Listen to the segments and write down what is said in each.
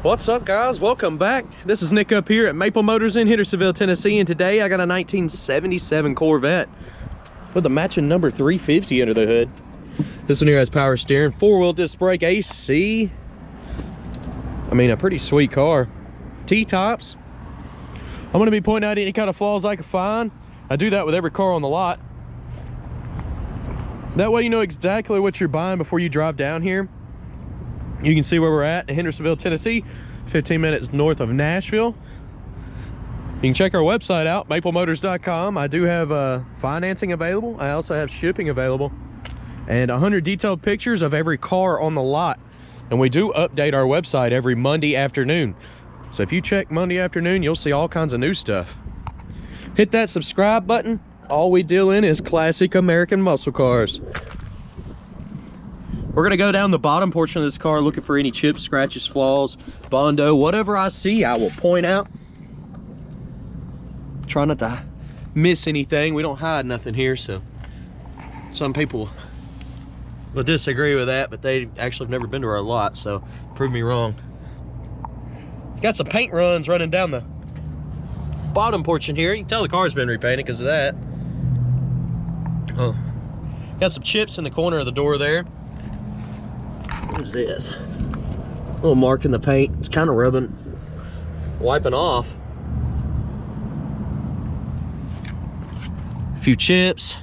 What's up, guys? Welcome back. This is Nick up here at Maple Motors in Hendersonville, Tennessee, and today I got a 1977 Corvette with a matching number 350 under the hood. This one here has power steering, four-wheel disc brake, AC. I mean, a pretty sweet car. T-tops. I'm going to be pointing out any kind of flaws I can find. I do that with every car on the lot. That way you know exactly what you're buying before you drive down here. You can see where we're at in Hendersonville, Tennessee, 15 minutes north of Nashville. You can check our website out, maplemotors.com. I do have financing available. I also have shipping available. And 100 detailed pictures of every car on the lot. And we do update our website every Monday afternoon. So if you check Monday afternoon, you'll see all kinds of new stuff. Hit that subscribe button. All we deal in is classic American muscle cars. We're gonna go down the bottom portion of this car looking for any chips, scratches, flaws, Bondo, whatever I see, I will point out. Try not to miss anything. We don't hide nothing here, so some people will disagree with that, but they actually have never been to our lot, so prove me wrong. Got some paint runs running down the bottom portion here. You can tell the car's been repainted because of that. Oh, got some chips in the corner of the door there. What is this? A little mark in the paint. It's kind of rubbing, wiping off. A few chips.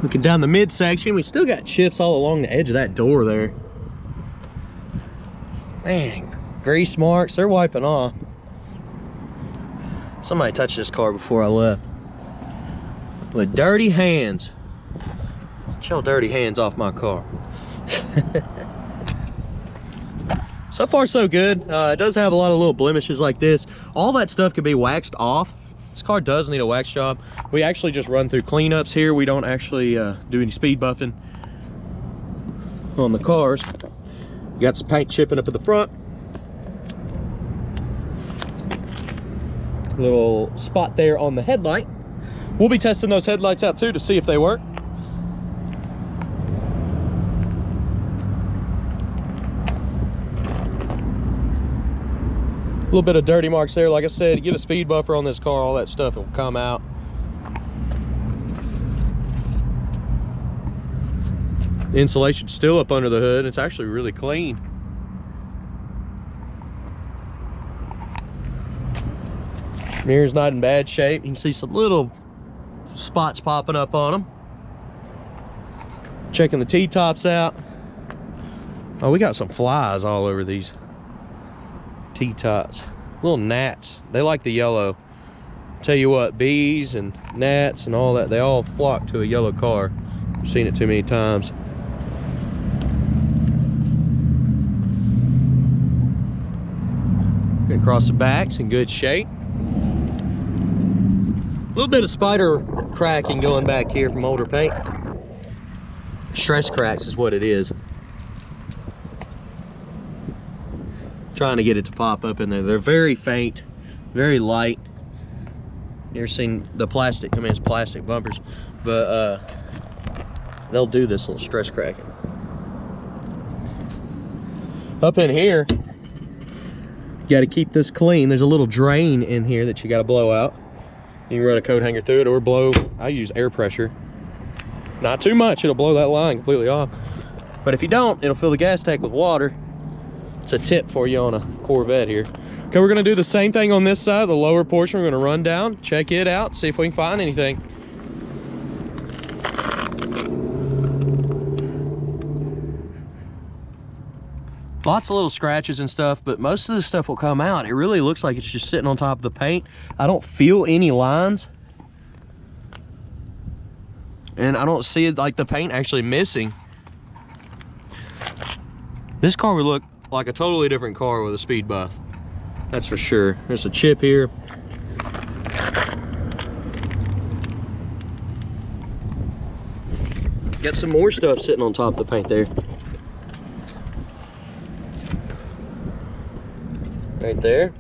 Looking down the midsection, we still got chips all along the edge of that door there. Man, grease marks, they're wiping off. Somebody touched this car before I left. With dirty hands. Get your dirty hands off my car. So far so good. It does have a lot of little blemishes like this. All that stuff can be waxed off. This car does need a wax job. We actually just run through cleanups here. We don't actually do any speed buffing on the cars. You got some paint chipping up at the front. Little spot there on the headlight. We'll be testing those headlights out too to see if they work. A little bit of dirty marks there. Like I said, get a speed buffer on this car, all that stuff will come out. The insulation's still up under the hood. It's actually really clean. Mirror's not in bad shape. You can see some little spots popping up on them. Checking the T-tops out. Oh, we got some flies all over these T-tops. Little gnats. They like the yellow. Tell you what, bees and gnats and all that, they all flock to a yellow car. I've seen it too many times. Across the back's in good shape. A little bit of spider cracking going back here from older paint. Stress cracks is what it is. Trying to get it to pop up in there. They're very faint, very light. You ever seen the plastic? I mean, it's plastic bumpers, but they'll do this little stress cracking. Up in here, you got to keep this clean. There's a little drain in here that you got to blow out. You can run a coat hanger through it or blow. I use air pressure. Not too much, it'll blow that line completely off. But if you don't, it'll fill the gas tank with water. It's a tip for you on a Corvette here. Okay, we're gonna do the same thing on this side, the lower portion. We're gonna run down, check it out, see if we can find anything. Lots of little scratches and stuff, but most of the stuff will come out. It really looks like it's just sitting on top of the paint. I don't feel any lines. And I don't see it like the paint actually missing. This car would look like a totally different car with a speed buff. That's for sure. There's a chip here. Got some more stuff sitting on top of the paint there. Right there.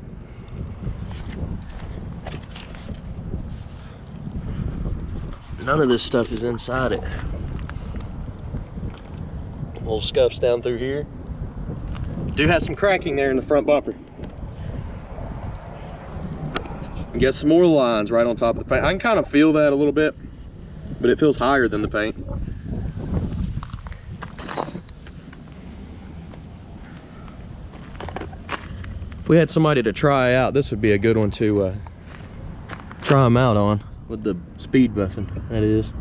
None of this stuff is inside it. Little scuffs down through here. Do have some cracking there in the front bumper. Get some more lines right on top of the paint. I can kind of feel that a little bit, but it feels higher than the paint. If we had somebody to try out, this would be a good one to try them out on, with the speed buffing, that is.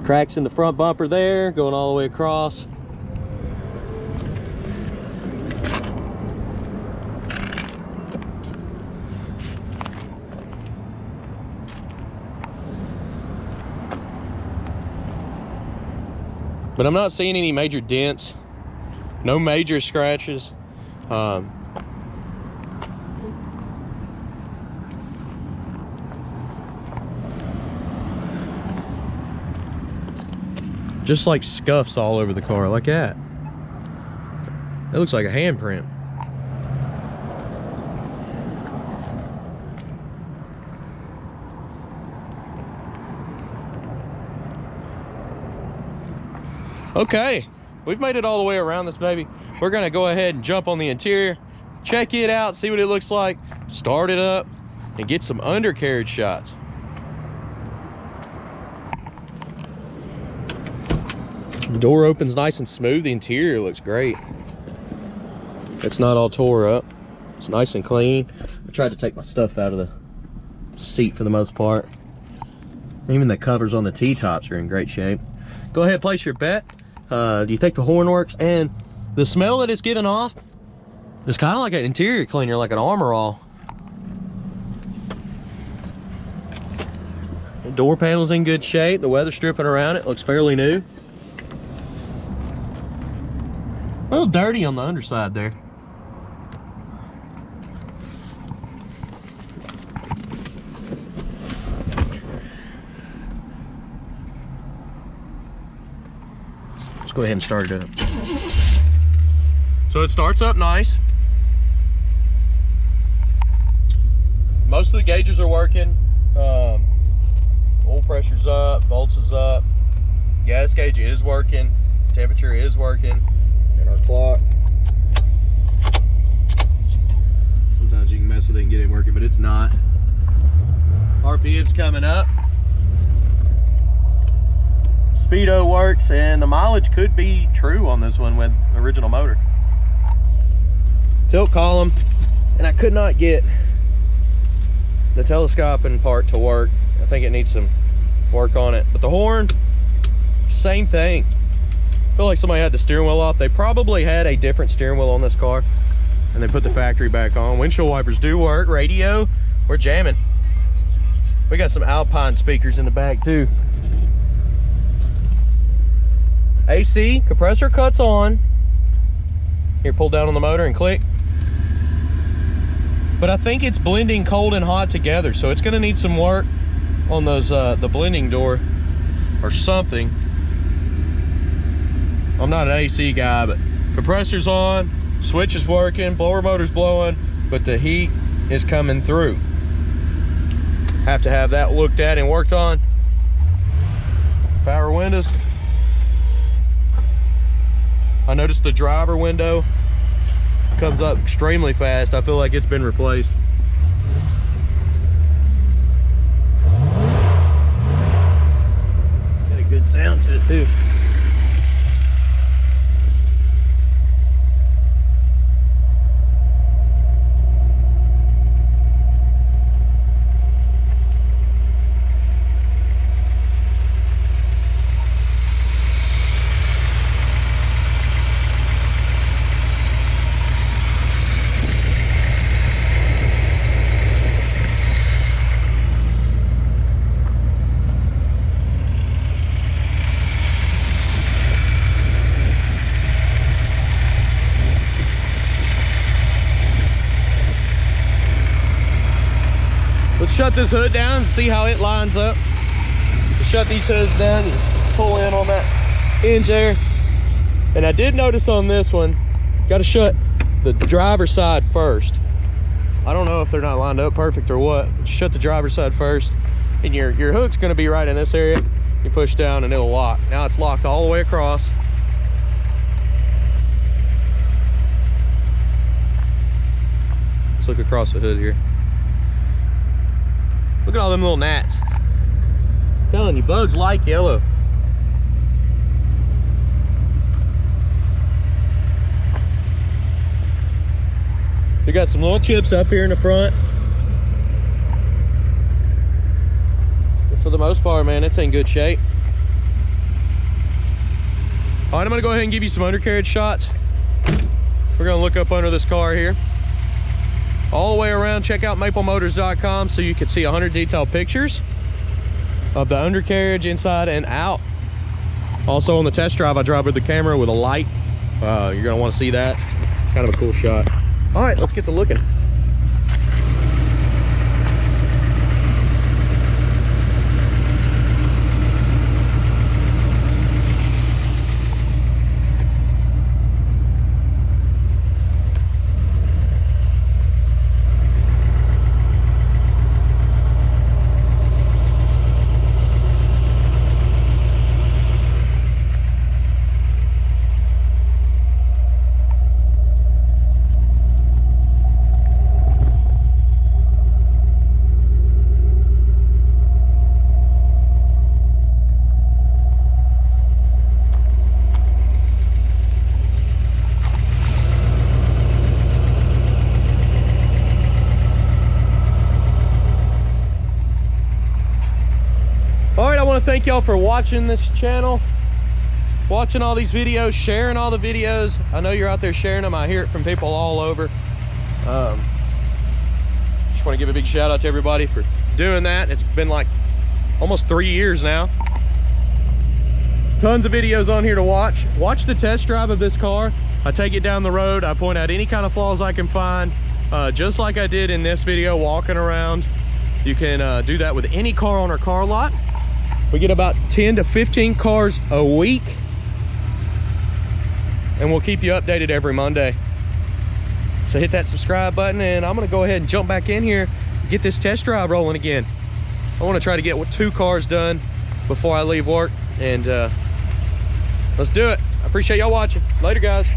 Cracks in the front bumper there, going all the way across. But I'm not seeing any major dents, no major scratches. Just like scuffs all over the car, like that. It looks like a handprint. Okay, we've made it all the way around this baby. We're gonna go ahead and jump on the interior, check it out, see what it looks like, start it up, and get some undercarriage shots. The door opens nice and smooth. The interior looks great. It's not all tore up. It's nice and clean. I tried to take my stuff out of the seat for the most part. Even the covers on the T-tops are in great shape. Go ahead, place your bet. Do you think the horn works? And the smell that it's giving off is kind of like an interior cleaner, like an Armor All. The door panel's in good shape. The weather stripping around it looks fairly new. A little dirty on the underside there. Let's go ahead and start it up. So it starts up nice. Most of the gauges are working. Oil pressure's up, volts is up. Gas gauge is working. Temperature is working. And our clock. Sometimes you can mess with it and get it working, but it's not. RPM's coming up. Speedo works, and the mileage could be true on this one with original motor. Tilt column, and I could not get the telescoping part to work. I think it needs some work on it. But the horn, same thing. I feel like somebody had the steering wheel off. They probably had a different steering wheel on this car, and they put the factory back on. Windshield wipers do work. Radio, we're jamming. We got some Alpine speakers in the back too. AC, compressor cuts on. Here, pull down on the motor and click. But I think it's blending cold and hot together, so it's gonna need some work on those, the blending door or something. I'm not an AC guy, but compressor's on, switch is working, blower motor's blowing, but the heat is coming through. Have to have that looked at and worked on. Power windows. I noticed the driver window comes up extremely fast. I feel like it's been replaced. Got a good sound to it too. Shut this hood down and see how it lines up. To shut these hoods down, you pull in on that hinge there. And I did notice on this one, got to shut the driver's side first. I don't know if they're not lined up perfect or what. Shut the driver's side first, and your hook's going to be right in this area. You push down and it'll lock. Now it's locked all the way across. Let's look across the hood here. Look at all them little gnats. I'm telling you, bugs like yellow. We got some little chips up here in the front. But for the most part, man, it's in good shape. All right, I'm gonna go ahead and give you some undercarriage shots. We're gonna look up under this car here. All the way around, check out maplemotors.com so you can see 100 detailed pictures of the undercarriage inside and out. Also on the test drive, I drive with the camera with a light. You're gonna wanna see that. Kind of a cool shot. All right, let's get to looking. Thank y'all for watching this channel, watching all these videos, sharing all the videos. I know you're out there sharing them. I hear it from people all over. Just want to give a big shout out to everybody for doing that. It's been like almost 3 years now. Tons of videos on here to watch. Watch the test drive of this car. I take it down the road. I point out any kind of flaws I can find, just like I did in this video, walking around. You can do that with any car on our car lot. We get about 10 to 15 cars a week, and we'll keep you updated every Monday. So hit that subscribe button, and I'm gonna go ahead and jump back in here and get this test drive rolling again. I wanna try to get 2 cars done before I leave work, and let's do it. I appreciate y'all watching. Later, guys.